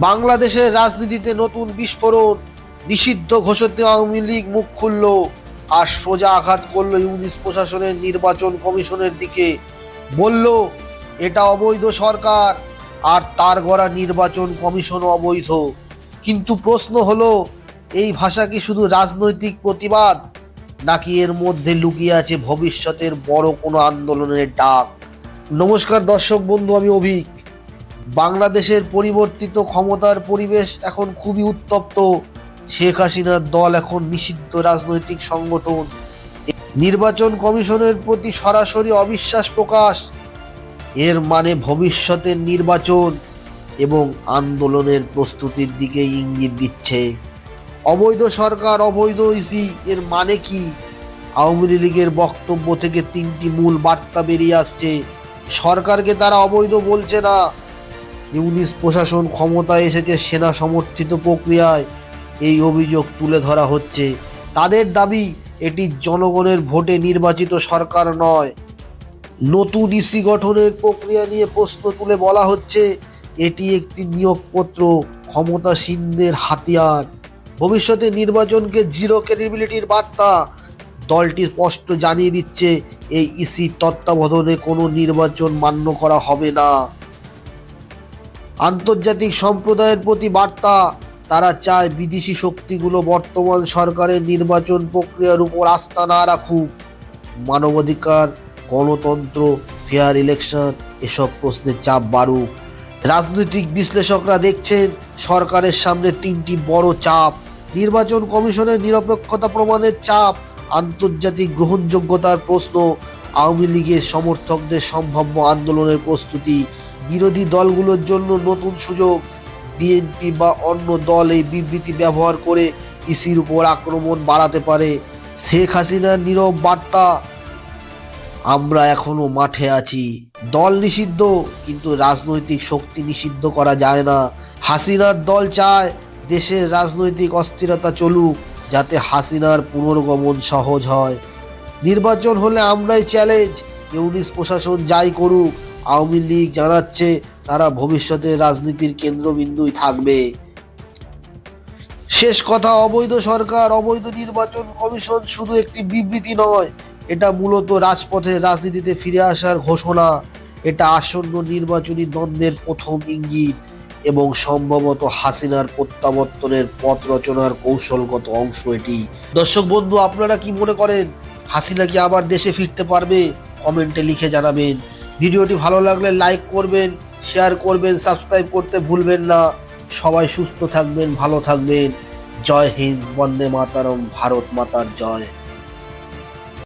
বাংলাদেশের রাজনীতিতে নতুন বিস্ফোরণ, নিষিদ্ধ ঘোষিত আওয়ামী লীগ মুখ খুলল আর সোজা আঘাত করলো ইউনিস প্রশাসনের নির্বাচন কমিশনের দিকে। বলল এটা অবৈধ সরকার আর তার গড়া নির্বাচন কমিশন অবৈধ। কিন্তু প্রশ্ন হলো, এই ভাষা কি শুধু রাজনৈতিক প্রতিবাদ, নাকি এর মধ্যে লুকিয়ে আছে ভবিষ্যতের বড় কোনো আন্দোলনের ডাক? নমস্কার দর্শক বন্ধু, আমি অভিক। বাংলাদেশের পরিবর্তিত ক্ষমতার পরিবেশ এখন খুবই উত্তপ্ত। শেখ হাসিনার দল এখন নিষিদ্ধ রাজনৈতিক সংগঠন। নির্বাচন কমিশনের প্রতি সরাসরি অবিশ্বাস প্রকাশ। এর মানে ভবিষ্যতের নির্বাচন এবং আন্দোলনের প্রস্তুতির দিকে ইঙ্গিত দিচ্ছে। অবৈধ সরকার, অবৈধ ইসি, এর মানে কি? আওয়ামী লীগের বক্তব্য থেকে তিনটি মূল বার্তা বেরিয়ে আসছে। সরকারকে তারা অবৈধ বলছে না। ইউনিস প্রশাসন ক্ষমতায় এসেছে সেনা সমর্থিত প্রক্রিয়ায়, এই অভিযোগ তুলে ধরা হচ্ছে। তাদের দাবি, এটি জনগণের ভোটে নির্বাচিত সরকার নয়। নতুন ইসি গঠনের প্রক্রিয়া নিয়ে প্রশ্ন তুলে বলা হচ্ছে এটি একটি নিয়োগপত্র, ক্ষমতাসীনদের হাতিয়ার। ভবিষ্যতে নির্বাচনকে জিরো ক্রেডিবিলিটির বার্তা। দলটি স্পষ্ট জানিয়ে দিচ্ছে এই ইসির তত্ত্বাবধানে কোনো নির্বাচন মান্য করা হবে না। আন্তর্জাতিক সম্প্রদায়ের প্রতি বার্তা, তারা চায় বিদেশি শক্তিগুলো বর্তমান সরকারের নির্বাচন প্রক্রিয়ার উপর আস্থা না রাখুক। মানবাধিকার, গণতন্ত্র, ফেয়ার ইলেকশন, এসব প্রশ্নের চাপ বাড়ুক। রাজনৈতিক বিশ্লেষকরা দেখছেন সরকারের সামনে তিনটি বড় চাপ: নির্বাচন কমিশনের নিরপেক্ষতা প্রমাণের চাপ, আন্তর্জাতিক গ্রহণযোগ্যতার প্রশ্ন, আওয়ামী লীগের সমর্থকদের সম্ভাব্য আন্দোলনের প্রস্তুতি। বিরোধী দলগুলোর জন্য নতুন সুযোগ। বিএনপি বা অন্য দল এই বিবৃতি ব্যবহার করে ইসির উপর আক্রমণ বাড়াতে পারে। শেখ হাসিনার নীরব বার্তা, আমরা এখনো মাঠে আছি। দল নিষিদ্ধ, কিন্তু রাজনৈতিক শক্তি নিষিদ্ধ করা যায় না। হাসিনার দল চায় দেশের রাজনৈতিক অস্থিরতা চলুক, যাতে হাসিনার পুনর্গমন সহজ হয়। নির্বাচন হলে আমরাই চ্যালেঞ্জ, ইউনিস প্রশাসন যাই করুক। আওয়ামী লীগ জানাচ্ছে তারা ভবিষ্যতের রাজনীতির কেন্দ্রবিন্দুই থাকবে। শেষ কথা, অবৈধ সরকার, অবৈধ নির্বাচন কমিশন শুধু একটি বিবৃতি নয়, এটা মূলত রাজপথের রাজনীতিতে ফিরে আসার ঘোষণা। এটা আসন্ন নির্বাচনী দ্বন্দ্বের প্রথম ইঙ্গিত এবং সম্ভবত হাসিনার প্রত্যাবর্তনের পথ রচনার কৌশলগত অংশ এটি। দর্শক বন্ধু, আপনারা কি মনে করেন হাসিনা কি আবার দেশে ফিরতে পারবে? কমেন্টে লিখে জানাবেন। ভিডিওটি ভালো লাগলে লাইক করবেন, শেয়ার করবেন, সাবস্ক্রাইব করতে ভুলবেন না। সবাই সুস্থ থাকবেন, ভালো থাকবেন। জয় হিন্দ, বন্দে মাতরম, ভারত মাতার জয়।